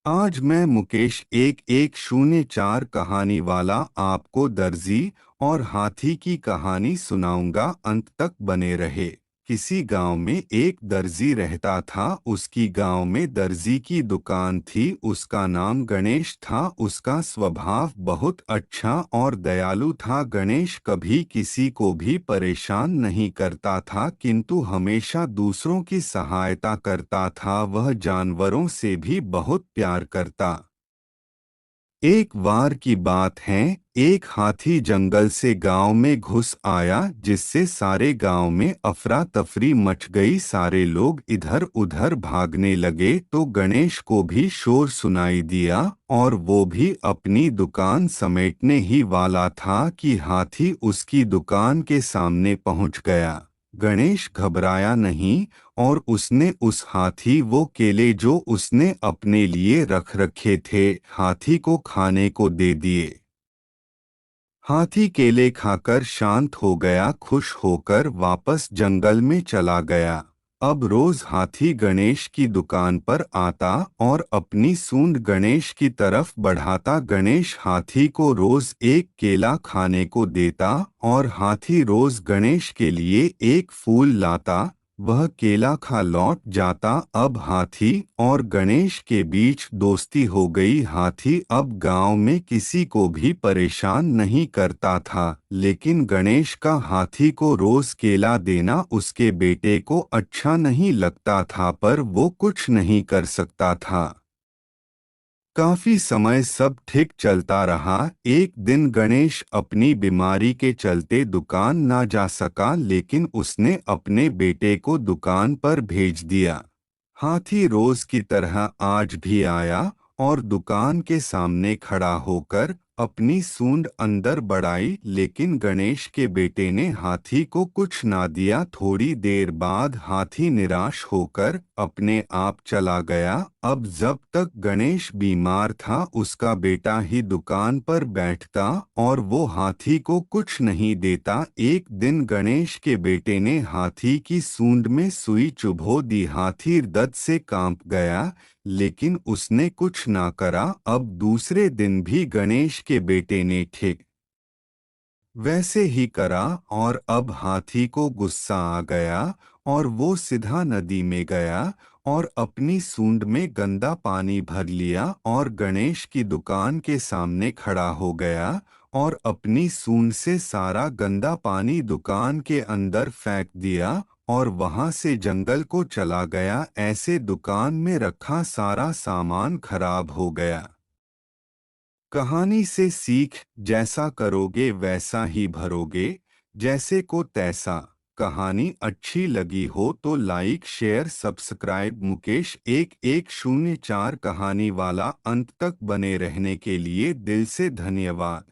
आज मैं मुकेश 1104 कहानी वाला आपको दर्जी और हाथी की कहानी सुनाऊंगा। अंत तक बने रहे। किसी गांव में एक दर्जी रहता था। उसकी गांव में दर्जी की दुकान थी। उसका नाम गणेश था। उसका स्वभाव बहुत अच्छा और दयालु था। गणेश कभी किसी को भी परेशान नहीं करता था, किंतु हमेशा दूसरों की सहायता करता था। वह जानवरों से भी बहुत प्यार करता। एक बार की बात है, एक हाथी जंगल से गांव में घुस आया, जिससे सारे गांव में अफरा तफरी मच गई। सारे लोग इधर उधर भागने लगे तो गणेश को भी शोर सुनाई दिया और वो भी अपनी दुकान समेटने ही वाला था कि हाथी उसकी दुकान के सामने पहुंच गया। गणेश घबराया नहीं और उसने उस हाथी वो केले जो उसने अपने लिए रख रखे थे, हाथी को खाने को दे दिए। हाथी केले खाकर शांत हो गया। खुश होकर वापस जंगल में चला गया। अब रोज हाथी गणेश की दुकान पर आता और अपनी सूंड गणेश की तरफ बढ़ाता। गणेश हाथी को रोज एक केला खाने को देता और हाथी रोज गणेश के लिए एक फूल लाता। वह केला खा लौट जाता। अब हाथी और गणेश के बीच दोस्ती हो गई। हाथी अब गांव में किसी को भी परेशान नहीं करता था, लेकिन गणेश का हाथी को रोज केला देना उसके बेटे को अच्छा नहीं लगता था, पर वो कुछ नहीं कर सकता था। काफी समय सब ठीक चलता रहा। एक दिन गणेश अपनी बीमारी के चलते दुकान ना जा सका, लेकिन उसने अपने बेटे को दुकान पर भेज दिया। हाथी रोज की तरह आज भी आया और दुकान के सामने खड़ा होकर अपनी सूंड अंदर बढ़ाई, लेकिन गणेश के बेटे ने हाथी को कुछ ना दिया। थोड़ी देर बाद हाथी निराश होकर अपने आप चला गया। अब जब तक गणेश बीमार था, उसका बेटा ही दुकान पर बैठता और वो हाथी को कुछ नहीं देता। एक दिन गणेश के बेटे ने हाथी की सूंड में सुई चुभो दी। हाथी दर्द से कांप गया, लेकिन उसने कुछ ना करा। अब दूसरे दिन भी गणेश के बेटे ने ठीक वैसे ही करा और अब हाथी को गुस्सा आ गया और वो सीधा नदी में गया और अपनी सूंड में गंदा पानी भर लिया और गणेश की दुकान के सामने खड़ा हो गया और अपनी सूंड से सारा गंदा पानी दुकान के अंदर फेंक दिया और वहां से जंगल को चला गया। ऐसे दुकान में रखा सारा सामान खराब हो गया। कहानी से सीख, जैसा करोगे वैसा ही भरोगे, जैसे को तैसा। कहानी अच्छी लगी हो तो लाइक शेयर सब्सक्राइब। मुकेश 1104 कहानी वाला अंत तक बने रहने के लिए दिल से धन्यवाद।